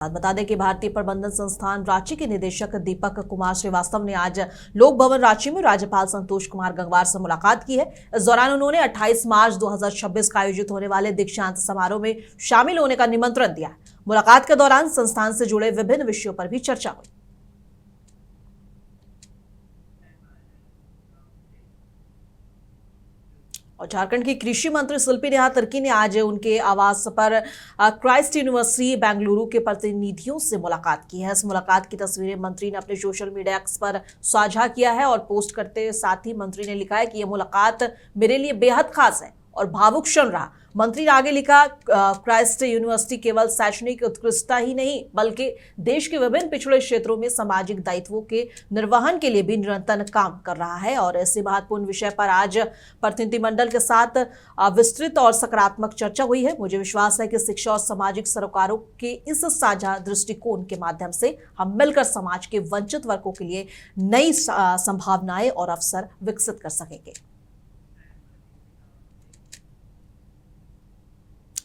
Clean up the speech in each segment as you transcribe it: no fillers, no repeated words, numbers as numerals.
बता दें कि भारतीय प्रबंधन संस्थान रांची के निदेशक दीपक कुमार श्रीवास्तव ने आज लोक भवन रांची में राज्यपाल संतोष कुमार गंगवार से मुलाकात की है। इस दौरान उन्होंने 28 मार्च 2026 का आयोजित होने वाले दीक्षांत समारोह में शामिल होने का निमंत्रण दिया। मुलाकात के दौरान संस्थान से जुड़े विभिन्न विषयों पर भी चर्चा हुई। और झारखंड की कृषि मंत्री शिल्पी नेहा तिर्की ने आज उनके आवास पर क्राइस्ट यूनिवर्सिटी बेंगलुरु के प्रतिनिधियों से मुलाकात की है। इस मुलाकात की तस्वीरें मंत्री ने अपने सोशल मीडिया एक्स पर साझा किया है और पोस्ट करते साथ ही मंत्री ने लिखा है कि यह मुलाकात मेरे लिए बेहद खास है और भावुक क्षण रहा। मंत्री ने आगे लिखा, क्राइस्ट यूनिवर्सिटी केवल शैक्षणिक उत्कृष्टता ही नहीं बल्कि देश के विभिन्न पिछड़े क्षेत्रों में सामाजिक दायित्वों के निर्वहन के लिए भी निरंतर काम कर रहा है। और ऐसे महत्वपूर्ण विषय पर आज प्रतिनिधिमंडल के साथ विस्तृत और सकारात्मक चर्चा हुई है। मुझे विश्वास है कि शिक्षा और सामाजिक सरोकारों के इस साझा दृष्टिकोण के माध्यम से हम मिलकर समाज के वंचित वर्गों के लिए नई संभावनाएं और अवसर विकसित कर सकेंगे।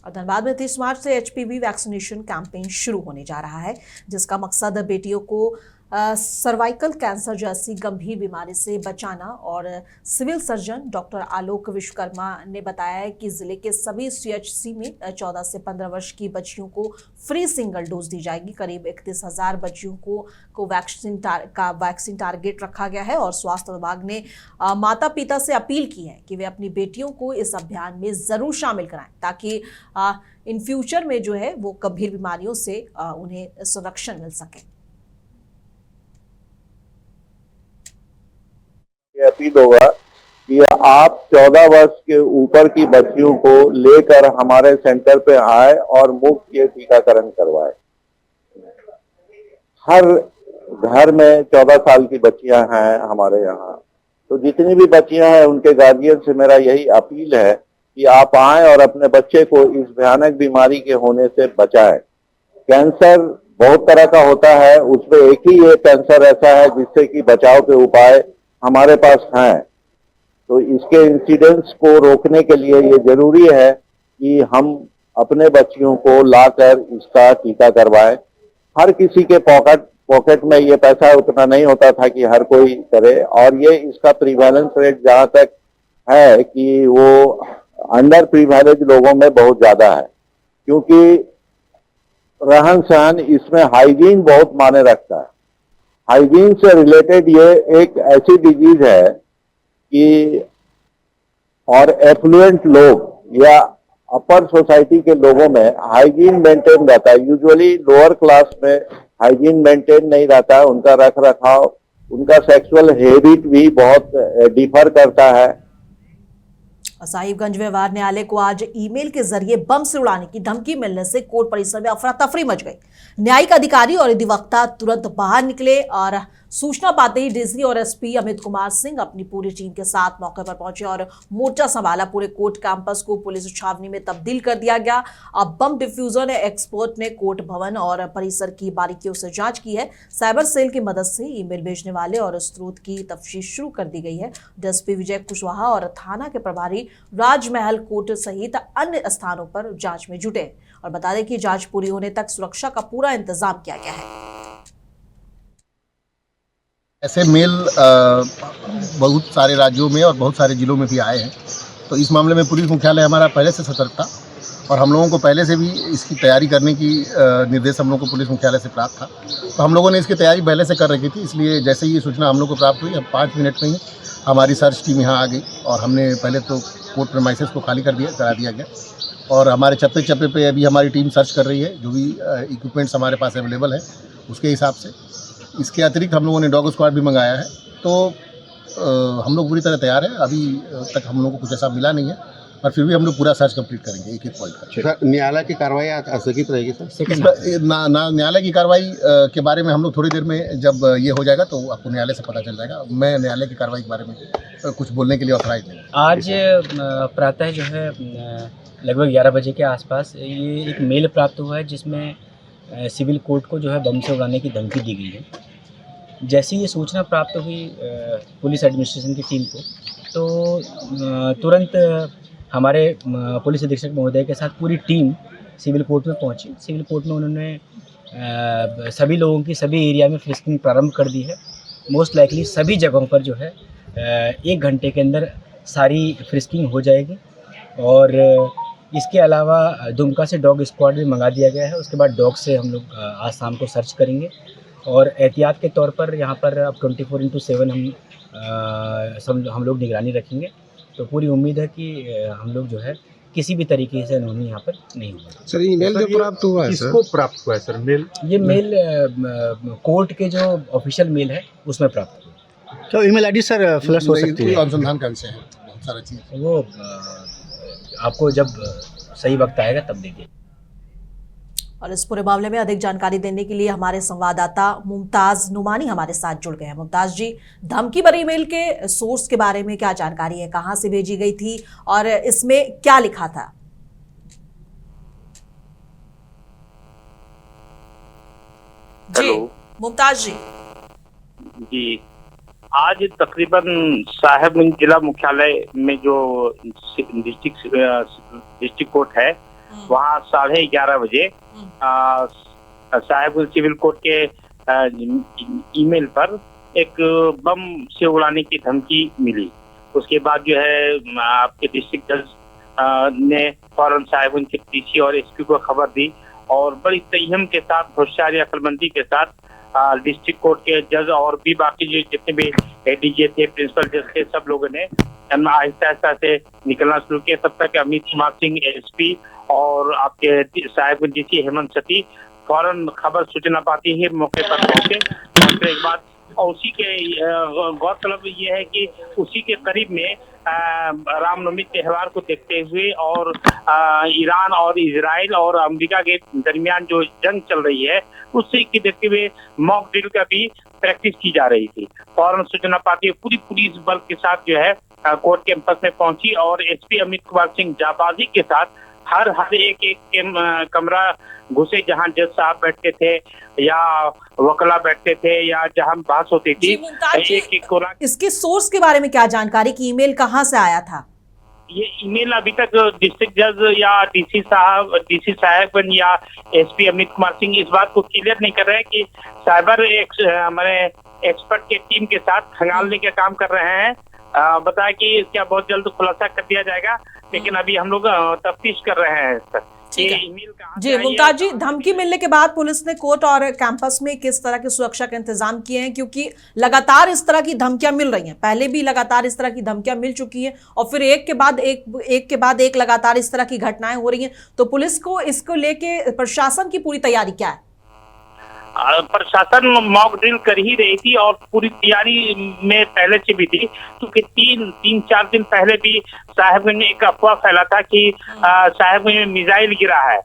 और धनबाद में 30 मार्च से HPV वैक्सीनेशन कैंपेन शुरू होने जा रहा है, जिसका मकसद बेटियों को सर्वाइकल कैंसर जैसी गंभीर बीमारी से बचाना। और सिविल सर्जन डॉक्टर आलोक विश्वकर्मा ने बताया है कि जिले के सभी CHC में 14 से 15 वर्ष की बच्चियों को फ्री सिंगल डोज दी जाएगी। करीब 31,000 बच्चियों को वैक्सीन टारगेट रखा गया है। और स्वास्थ्य विभाग ने माता पिता से अपील की है कि वे अपनी बेटियों को इस अभियान में जरूर शामिल कराएं, ताकि इन फ्यूचर में जो है वो गंभीर बीमारियों से उन्हें संरक्षण मिल सके। अपील होगा कि आप 14 वर्ष के ऊपर की बच्चियों को लेकर हमारे सेंटर पे आए और मुफ्त ये टीकाकरण करवाए। हर घर में 14 साल की बच्चियां हैं हमारे यहाँ, तो जितनी भी बच्चियां हैं उनके गार्जियन से मेरा यही अपील है कि आप आए और अपने बच्चे को इस भयानक बीमारी के होने से बचाएं। कैंसर बहुत तरह का होता है, उसमें एक ही ये कैंसर ऐसा है जिससे कि बचाव के उपाय हमारे पास हैं। तो इसके इंसिडेंस को रोकने के लिए ये जरूरी है कि हम अपने बच्चियों को लाकर इसका टीका करवाएं। हर किसी के पॉकेट में ये पैसा उतना नहीं होता था कि हर कोई करे, और ये इसका प्रीवैलेंस रेट जहां तक है कि वो अंडर प्रीवैलेंस लोगों में बहुत ज्यादा है, क्योंकि रहन सहन इसमें हाइजीन बहुत मायने रखता है। हाइजीन से रिलेटेड ये एक ऐसी डिजीज है कि और एफ्लुएंट लोग या अपर सोसाइटी के लोगों में हाइजीन मेंटेन रहता है। यूजुअली लोअर क्लास में हाइजीन मेंटेन नहीं रहता है, उनका रख रखाव, उनका सेक्सुअल हैबिट भी बहुत डिफर करता है। साहिबगंज व्यवहार न्यायालय को आज ईमेल के जरिए बम से उड़ाने की धमकी मिलने से कोर्ट परिसर में अफरा तफरी मच गई। न्यायिक अधिकारी और अधिवक्ता तुरंत बाहर निकले और सूचना पाते ही डीसी और SP अमित कुमार सिंह अपनी पूरी टीम के साथ मौके पर पहुंचे और मोर्चा संभाला। पूरे कोर्ट कैंपस को पुलिस छावनी में तब्दील कर दिया गया। अब बम डिफ्यूजर एक्सपर्ट ने कोर्ट भवन और परिसर की बारीकियों से जांच की है। साइबर सेल की मदद से ईमेल भेजने वाले और स्रोत की तफ्तीश शुरू कर दी गई है। DSP विजय कुशवाहा और थाना के प्रभारी राजमहल कोर्ट सहित अन्य स्थानों पर जांच में जुटे। और बता दें कि जांच पूरी होने तक सुरक्षा का पूरा इंतजाम किया गया है। ऐसे मेल बहुत सारे राज्यों में और बहुत सारे जिलों में भी आए हैं, तो इस मामले में पुलिस मुख्यालय हमारा पहले से सतर्क था और हम लोगों को पहले से भी इसकी तैयारी करने की निर्देश हम लोगों को पुलिस मुख्यालय से प्राप्त था। तो हम लोगों ने इसकी तैयारी पहले से कर रखी थी, इसलिए जैसे ही ये सूचना हम लोग को प्राप्त हुई, अब 5 मिनट में ही हमारी सर्च टीम यहाँ आ गई और हमने पहले तो कोर्ट प्रेमाइसेस को खाली करा दिया गया और हमारे चप्पे चप्पे पे अभी हमारी टीम सर्च कर रही है। जो भी इक्विपमेंट्स हमारे पास अवेलेबल है उसके हिसाब से। इसके अतिरिक्त हम लोगों ने डॉग स्क्वाड भी मंगाया है। तो हम लोग पूरी तरह तैयार हैं। अभी तक हम लोगों को कुछ ऐसा मिला नहीं है, पर फिर भी हम लोग पूरा सर्च कंप्लीट करेंगे एक एक पॉइंट का। न्यायालय की कार्रवाई स्थगित रहेगी सर? न्यायालय की कार्रवाई के बारे में हम लोग थोड़ी देर में जब ये हो जाएगा तो आपको न्यायालय से पता चल जाएगा। मैं न्यायालय की कार्रवाई के बारे में कुछ बोलने के लिए ऑथराइज नहीं। आज प्रातः जो है लगभग 11 बजे के आसपास ये एक मेल प्राप्त हुआ है जिसमें सिविल कोर्ट को जो है बम से उड़ाने की धमकी दी गई है। जैसी ये सूचना प्राप्त हुई पुलिस एडमिनिस्ट्रेशन की टीम को, तो तुरंत हमारे पुलिस अधीक्षक महोदय के साथ पूरी टीम सिविल कोर्ट में पहुंची। सिविल कोर्ट में उन्होंने सभी लोगों की सभी एरिया में फ्रिस्किंग प्रारंभ कर दी है। मोस्ट लाइकली सभी जगहों पर जो है 1 घंटे के अंदर सारी फ्रिस्किंग हो जाएगी। और इसके अलावा दुमका से डॉग स्क्वाड भी मंगा दिया गया है। उसके बाद डॉग से हम लोग आज शाम को सर्च करेंगे और एहतियात के तौर पर यहाँ पर अब 24/7 हम लोग निगरानी रखेंगे। तो पूरी उम्मीद है कि हम लोग जो है किसी भी तरीके से अनहोनी यहाँ पर नहीं होगा। सर ईमेल जो प्राप्त हुआ है किसको सर, प्राप्त हुआ है सर मेल? ये मेल कोर्ट के जो ऑफिशियल मेल है उसमें प्राप्त हुआ। तो ईमेल आईडी सर फ्लश हो सकती पूरी है। अनुसंधान का विषय है, बहुत सारा चीज़। वो आपको जब सही वक्त आएगा तब देखिए। और इस पूरे मामले में अधिक जानकारी देने के लिए हमारे संवाददाता मुमताज नुमानी हमारे साथ जुड़ गए हैं। मुमताज जी, धमकी भरी ईमेल के सोर्स के बारे में क्या जानकारी है, कहां से भेजी गई थी और इसमें क्या लिखा था? जी मुमताज जी, आज तकरीबन साहेबगंज जिला मुख्यालय में जो डिस्ट्रिक्ट कोर्ट है वहाँ 11:30 बजे साहेबगंज सिविल कोर्ट के ईमेल पर एक बम से उड़ाने की धमकी मिली। उसके बाद जो है आपके डिस्ट्रिक्ट जज ने फौरन साहेबगंज के डीसी और एसपी को खबर दी और बड़ी संयम के साथ, होशियारी, अक्लमंदी के साथ डिस्ट्रिक्ट कोर्ट के जज और भी बाकी जो जितने भी एडीजे थे, प्रिंसिपल जज थे, सब लोगों ने आहिस्ता आहिस्ता से निकलना शुरू किया। तब तक अमित कुमार सिंह एसपी और आपके साहेबगंज डीसी हेमंत सती फौरन खबर सूचना पाती ही मौके पर पहुंचे। एक बात और उसी के गौरतलब ये है कि उसी के करीब में रामनवमी त्योहार को देखते हुए और ईरान और इजराइल और अमेरिका के दरमियान जो जंग चल रही है उससे की देखते हुए मॉक ड्रिल का भी प्रैक्टिस की जा रही थी। फौरन सूचना पाती हुई पूरी पुलिस बल के साथ जो है कोर्ट कैंपस में पहुंची और एसपी अमित कुमार सिंह जाबाजी के साथ हर एक कमरा घुसे जहां जज साहब बैठते थे या वकला बैठते थे या जहां बहस होती थी। एक इसके सोर्स के बारे में क्या जानकारी कि ईमेल कहां से आया था? ये ईमेल अभी तक डिस्ट्रिक्ट जज या डीसी साहब या एसपी अमित कुमार सिंह इस बात को क्लियर नहीं कर रहे हैं कि साइबर हमारे एक्सपर्ट के टीम के साथ खंगालने का काम कर रहे हैं। बताया कि इसका बहुत जल्द खुलासा कर दिया जाएगा, लेकिन अभी हम लोग तफ्तीश कर रहे हैं सर। जी मुमताज जी, धमकी मिलने के बाद पुलिस ने कोर्ट और कैंपस में किस तरह की सुरक्षा के इंतजाम किए हैं? क्योंकि लगातार इस तरह की धमकियां मिल रही हैं, पहले भी लगातार इस तरह की धमकियां मिल चुकी हैं और फिर एक के बाद एक लगातार इस तरह की घटनाएं हो रही हैं। तो पुलिस को इसको लेके प्रशासन की पूरी तैयारी क्या है? प्रशासन मॉक ड्रिल कर ही रही थी और पूरी तैयारी में पहले से भी थी, क्योंकि 3-4 दिन पहले भी साहेबगंज में एक अफवाह फैला था कि साहेबगंज में मिसाइल गिरा है।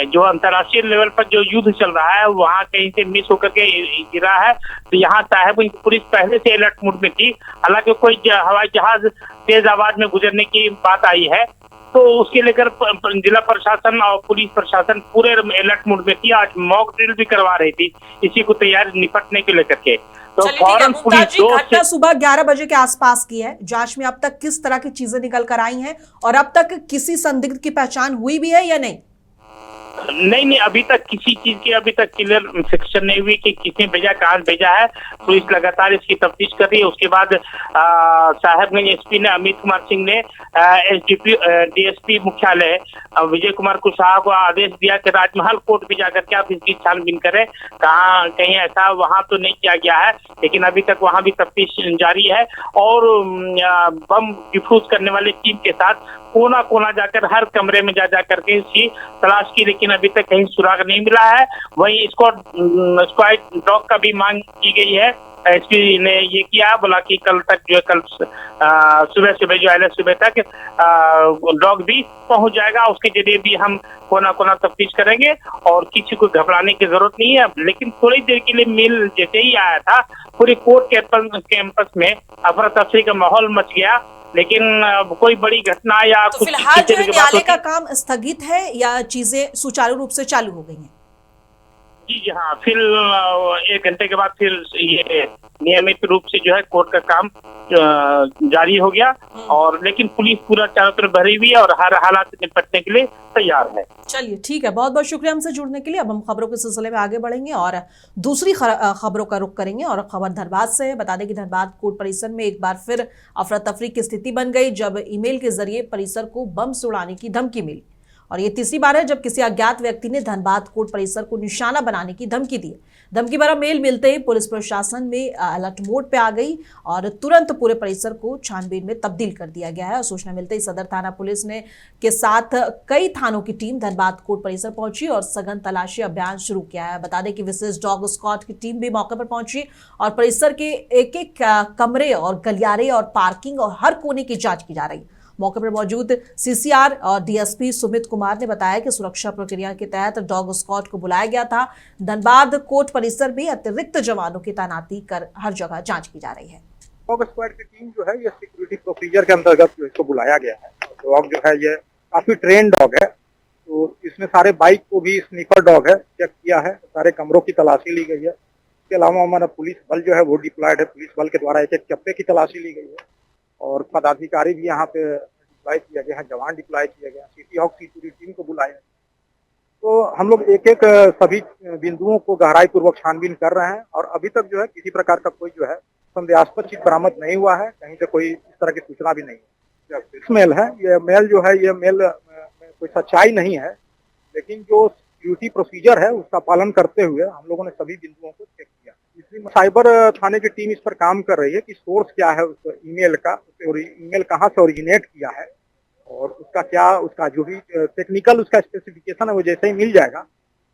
जो अंतर्राष्ट्रीय लेवल पर जो युद्ध चल रहा है वहाँ कहीं से मिस होकर के गिरा है। तो यहाँ साहेबगंज पुलिस पहले से अलर्ट मोड में थी। हालांकि कोई हवाई जहाज तेज आवाज में गुजरने की बात आई है तो उसके लेकर जिला प्रशासन और पुलिस प्रशासन पूरे अलर्ट मोड में थी। आज मॉक ड्रिल भी करवा रही थी इसी को तैयार निपटने के लेकर के। तो फौरन पुलिस घटना सुबह 11 बजे के आसपास की है। जांच में अब तक किस तरह की चीजें निकल कर आई हैं और अब तक किसी संदिग्ध की पहचान हुई भी है या नहीं? नहीं, अभी तक किसी चीज की अभी तक क्लियर फिक्सन नहीं हुई कि किसने भेजा, कहाँ भेजा है। पुलिस लगातार इसकी तफ्तीश कर रही है। उसके बाद साहेबगंज एसपी ने अमित कुमार सिंह ने डीएसपी मुख्यालय विजय कुमार कुशवाहा को आदेश दिया कि राजमहल कोर्ट भी जाकर के आप इसकी छानबीन करें, कहाँ कहीं ऐसा वहां तो नहीं किया गया है, लेकिन अभी तक वहां भी तफ्तीश जारी है। और बम डिफ्यूज करने वाली टीम के साथ कोना कोना जाकर हर कमरे में जा करके इसकी तलाश की, लेकिन अभी तक कहीं सुराग नहीं मिला है। वहीं स्क्वाड डॉग का भी मांग की गई है। एसपी ने ये किया, बोला कि कल तक जो है कल सुबह जो है सुबह तक डॉग भी पहुंच जाएगा। उसके जरिए भी हम कोना कोना तफ्तीश करेंगे और किसी को घबराने की जरूरत नहीं है। लेकिन थोड़ी देर के लिए मेल जैसे ही आया था पूरी कोर्ट कैंपस में अफरा तफरी का माहौल मच गया, लेकिन कोई बड़ी घटना या तो फिलहाल जो है न्यायालय का काम स्थगित है या चीजें सुचारू रूप से चालू हो गई हैं? जी हाँ, फिर 1 घंटे के बाद फिर ये नियमित रूप से जो है कोर्ट का काम जारी हो गया। और लेकिन पुलिस पूरा चारों तरफ भरी हुई है और हर हालात से निपटने के लिए तैयार है। चलिए ठीक है, बहुत बहुत शुक्रिया हमसे जुड़ने के लिए। अब हम खबरों के सिलसिले में आगे बढ़ेंगे और दूसरी खबरों का रुख करेंगे और खबर धनबाद से है। बता दें कि धनबाद कोर्ट परिसर में एक बार फिर अफरा तफरी की स्थिति बन गई जब ईमेल के जरिए परिसर को बम से उड़ाने की धमकी मिली। और ये तीसरी बार है जब किसी अज्ञात व्यक्ति ने धनबाद कोर्ट परिसर को निशाना बनाने की धमकी दी। धमकी भरा मेल मिलते ही पुलिस प्रशासन में अलर्ट मोड पे आ गई और तुरंत पूरे परिसर को छानबीन में तब्दील कर दिया गया है। और सूचना मिलते ही सदर थाना पुलिस ने के साथ कई थानों की टीम धनबाद कोर्ट परिसर पहुंची और सघन तलाशी अभियान शुरू किया है। बता दें कि विशेष डॉग स्क्वाड की टीम भी मौके पर पहुंची और परिसर के एक एक कमरे और गलियारे और पार्किंग और हर कोने की जांच की जा रही है। मौके पर मौजूद सीसीआर और डीएसपी सुमित कुमार ने बताया कि सुरक्षा प्रक्रिया के तहत डॉग स्क्वाड को बुलाया गया था। धनबाद कोर्ट परिसर में अतिरिक्त जवानों की तैनाती कर हर जगह जांच की जा रही है। डॉग स्क्वाड की टीम जो है ये सिक्योरिटी प्रोसीजर के अंतर्गत इसको बुलाया गया है। डॉग जो है ये काफी ट्रेन डॉग है, तो इसमें सारे बाइक को भी स्नीफर डॉग है चेक किया है, सारे कमरों की तलाशी ली गई है। इसके अलावा हमारा पुलिस बल जो है वो डिप्लॉयड है। पुलिस बल के द्वारा एक एक चप्पे की तलाशी ली गई है और पदाधिकारी भी यहाँ पे डिप्लॉय किया गया है, जवान डिप्लॉय किया गया, सिटी हॉक की पूरी टीम को बुलाया। तो हम लोग एक एक सभी बिंदुओं को गहराई पूर्वक छानबीन कर रहे हैं और अभी तक जो है किसी प्रकार का कोई जो है संदेहास्पद चीज बरामद नहीं हुआ है, कहीं से कोई इस तरह की सूचना भी नहीं है। मेल है, ये मेल जो है ये मेल कोई सच्चाई नहीं है, लेकिन जो सिक्योरिटी प्रोसीजर है उसका पालन करते हुए हम लोगों ने सभी बिंदुओं को चेक किया। इसलिए साइबर थाने की टीम इस पर काम कर रही है कि सोर्स क्या है उस ईमेल का, ईमेल कहाँ से ओरिजिनेट किया है और उसका क्या, उसका जो भी टेक्निकल उसका स्पेसिफिकेशन है वो जैसे ही मिल जाएगा